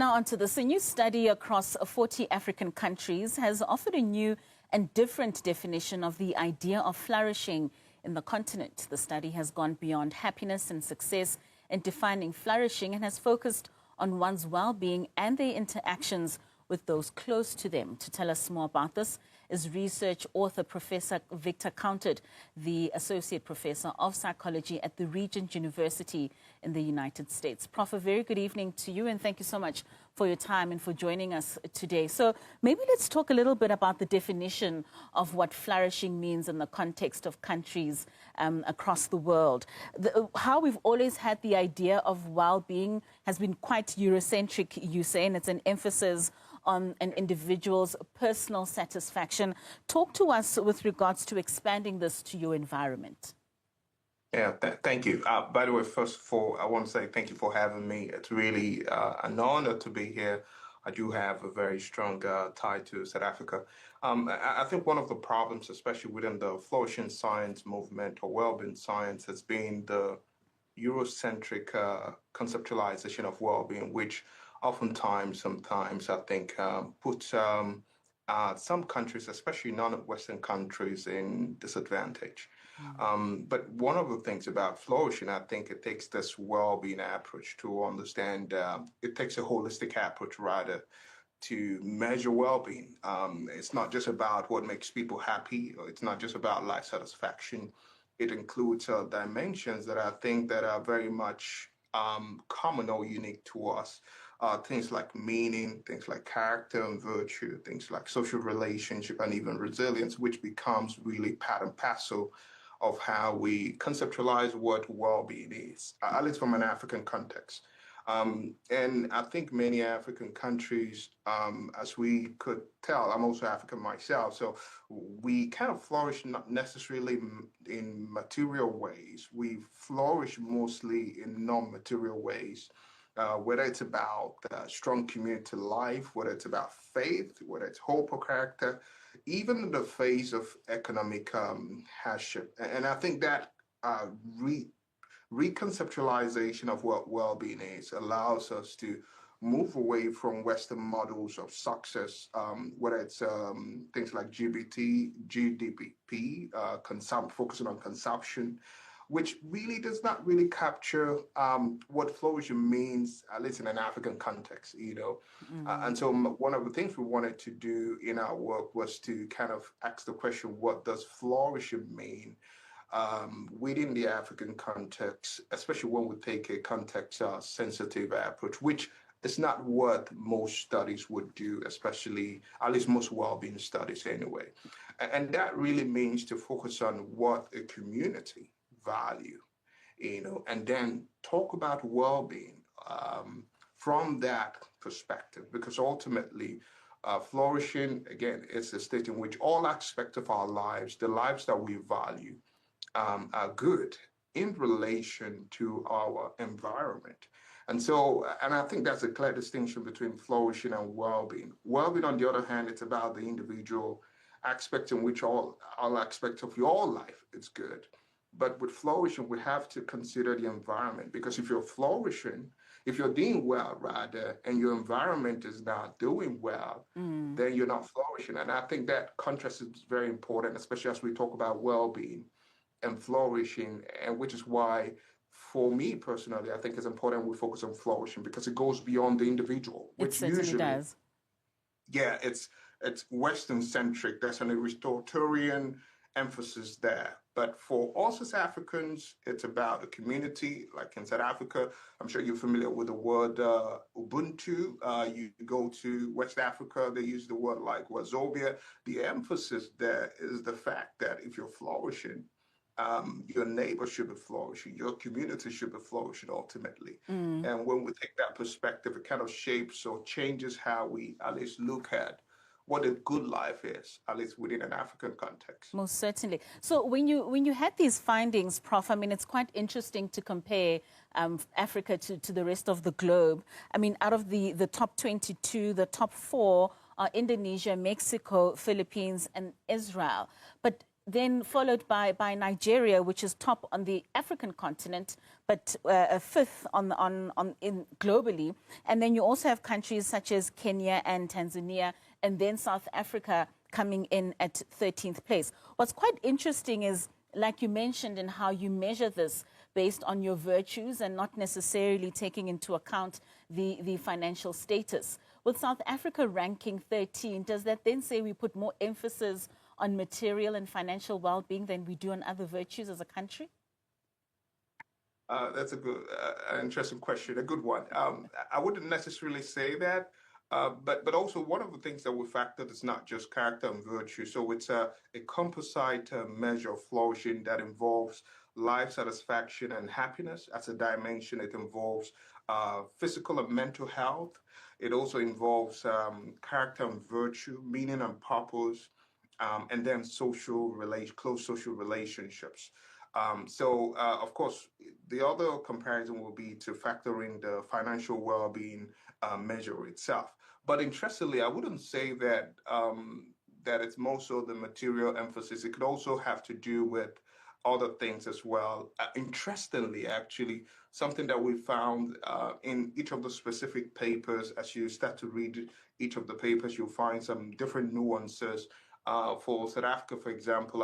Now onto this. A new study across 40 African countries has offered a new and different definition of the idea of flourishing in the continent. The study has gone beyond happiness and success in defining flourishing and has focused on one's well-being and their interactions with those close to them. To tell us more about this is research author Professor Victor Counted, the Associate Professor of Psychology at the Regent University in the United States. Prof, a very good evening to you, and thank you so much for your time and for joining us today. So maybe let's talk a little bit about the definition of what flourishing means in the context of countries across the world. How we've always had the idea of well-being has been quite eurocentric, you say, and it's an emphasis on an individual's personal satisfaction. Talk to us with regards to expanding this to your environment. Yeah, thank you. By the way, first of all, I want to say thank you for having me. It's really an honor to be here. I do have a very strong tie to South Africa. I think one of the problems, especially within the flourishing science movement or well-being science, has been the eurocentric conceptualization of well-being, which sometimes I think puts some countries, especially non-Western countries, in disadvantage. But one of the things about flourishing, I think it takes this well-being approach to understand, it takes a holistic approach rather to measure well-being. It's not just about what makes people happy, or it's not just about life satisfaction. It includes dimensions that I think that are very much common or unique to us. Things like meaning, things like character and virtue, things like social relationship and even resilience, which becomes really part and parcel of how we conceptualize what well-being is, at least from an African context. And I think many African countries, as we could tell, I'm also African myself, so we kind of flourish not necessarily in material ways. We flourish mostly in non-material ways. Whether it's about strong community life, whether it's about faith, whether it's hope or character, even in the face of economic hardship. And I think that reconceptualization of what well-being is allows us to move away from Western models of success, whether it's things like GDP, focusing on consumption, which really does not really capture what flourishing means, at least in an African context, you know. And so one of the things we wanted to do in our work was to kind of ask the question, what does flourishing mean within the African context, especially when we take a context-sensitive approach, which is not what most studies would do, especially, at least most well-being studies anyway. And that really means to focus on what a community value, you know, and then talk about well-being from that perspective, because ultimately flourishing, again, is a state in which all aspects of our lives, the lives that we value, are good in relation to our environment. And so, and I think that's a clear distinction between flourishing and well-being. Well-being, on the other hand, it's about the individual aspect in which all aspects of your life is good. But with flourishing, we have to consider the environment, because if you're flourishing, if you're doing well, rather, and your environment is not doing well, then you're not flourishing. And I think that contrast is very important, especially as we talk about well-being and flourishing, and which is why, for me personally, I think it's important we focus on flourishing, because it goes beyond the individual, which certainly usually does. Yeah, it's Western-centric. There's an Aristotelian emphasis there. But for us as Africans, it's about a community, like in South Africa. I'm sure you're familiar with the word Ubuntu. You go to West Africa, they use the word like Wazobia. The emphasis there is the fact that if you're flourishing, your neighbor should be flourishing, your community should be flourishing ultimately. And when we take that perspective, it kind of shapes or changes how we at least look at what a good life is, at least within an African context. Most certainly. So when you had these findings, Prof, I mean, it's quite interesting to compare Africa to the rest of the globe. I mean, out of the top 22, the top 4 are Indonesia, Mexico, Philippines, and Israel. But then followed by Nigeria, which is top on the African continent, but fifth in globally. And then you also have countries such as Kenya and Tanzania, and then South Africa coming in at 13th place. What's quite interesting is, like you mentioned, in how you measure this based on your virtues and not necessarily taking into account the financial status. With South Africa ranking 13, does that then say we put more emphasis on material and financial well-being than we do on other virtues as a country? That's a good, interesting question, a good one. I wouldn't necessarily say that, but also one of the things that we factored is not just character and virtue. So it's a composite measure of flourishing that involves life satisfaction and happiness as a dimension. It involves physical and mental health. It also involves character and virtue, meaning and purpose, and then close social relationships. Of course, the other comparison will be to factor in the financial well-being measure itself. But interestingly, I wouldn't say that that it's more so the material emphasis. It could also have to do with other things as well. Interestingly, actually, something that we found in each of the specific papers, as you start to read each of the papers, you'll find some different nuances. For South Africa, for example,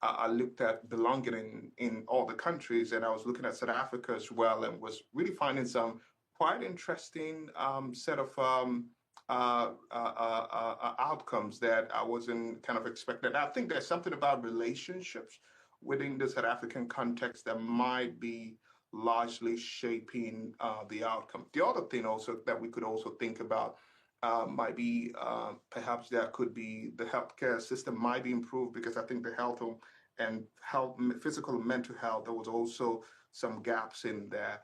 I looked at belonging in all the countries, and I was looking at South Africa as well, and was really finding some quite interesting set of outcomes that I wasn't kind of expecting. I think there's something about relationships within the South African context that might be largely shaping the outcome. The other thing also that we could also think about might be perhaps there could be the healthcare system might be improved, because I think the physical and mental health, there was also some gaps in there.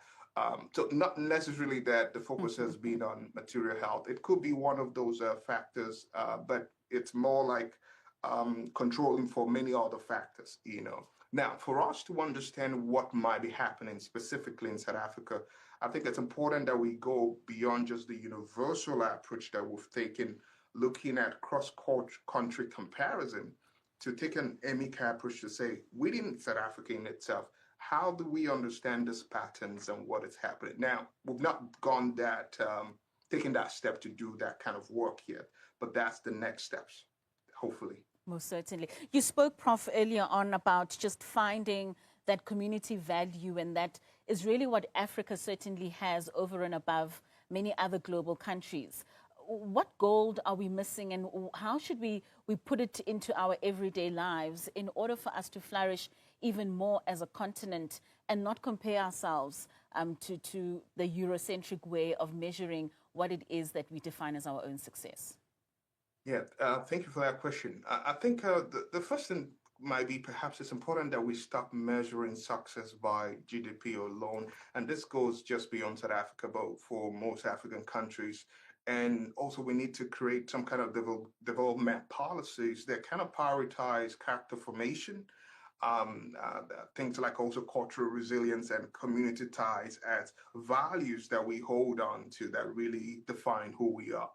So not necessarily that the focus has been on material health. It could be one of those factors, but it's more like controlling for many other factors, you know. Now, for us to understand what might be happening specifically in South Africa, I think it's important that we go beyond just the universal approach that we've taken, looking at cross-country comparison, to take an EMICA approach to say, within South Africa in itself, how do we understand these patterns and what is happening? Now, we've not gone that, taken that step to do that kind of work yet, but that's the next steps, hopefully. Most certainly. You spoke, Prof, earlier on about just finding that community value, and that is really what Africa certainly has over and above many other global countries. What gold are we missing, and how should we put it into our everyday lives in order for us to flourish even more as a continent and not compare ourselves to the Eurocentric way of measuring what it is that we define as our own success? Yeah, thank you for that question. I think the first thing might be perhaps it's important that we stop measuring success by GDP alone. And this goes just beyond South Africa, but for most African countries. And also we need to create some kind of development policies that kind of prioritize character formation, things like also cultural resilience and community ties as values that we hold on to that really define who we are.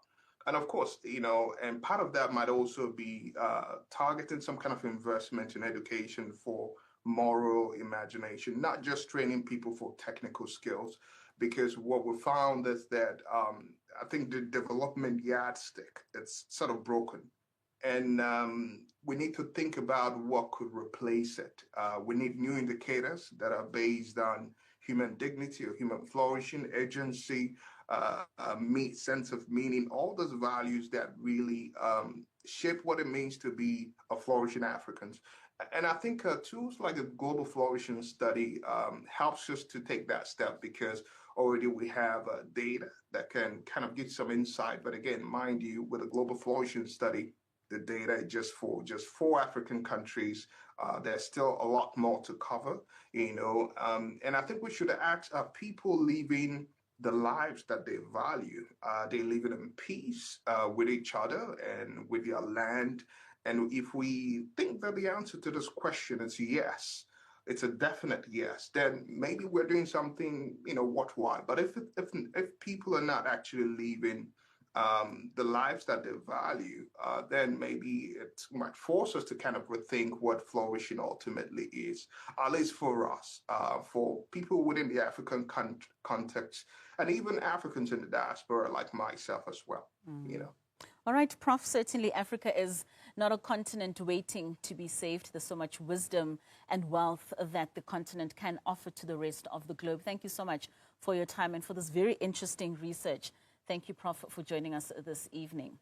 And of course, you know, and part of that might also be targeting some kind of investment in education for moral imagination, not just training people for technical skills, because what we found is that I think the development yardstick, it's sort of broken. And we need to think about what could replace it. We need new indicators that are based on human dignity or human flourishing, agency, sense of meaning, all those values that really shape what it means to be a flourishing Africans. And I think tools like the Global Flourishing Study helps us to take that step, because already we have data that can kind of give some insight. But again, mind you, with a Global Flourishing Study, the data is just for four African countries. There's still a lot more to cover, you know. And I think we should ask, are people living the lives that they value? Are they living in peace with each other and with their land? And if we think that the answer to this question is yes, it's a definite yes, then maybe we're doing something, you know, worthwhile. But if people are not actually living the lives that they value, then maybe it might force us to kind of rethink what flourishing ultimately is, at least for us, for people within the African context, and even Africans in the diaspora like myself as well, you know. All right, Prof, certainly Africa is not a continent waiting to be saved. There's so much wisdom and wealth that the continent can offer to the rest of the globe. Thank you so much for your time and for this very interesting research. Thank you, Prof, for joining us this evening.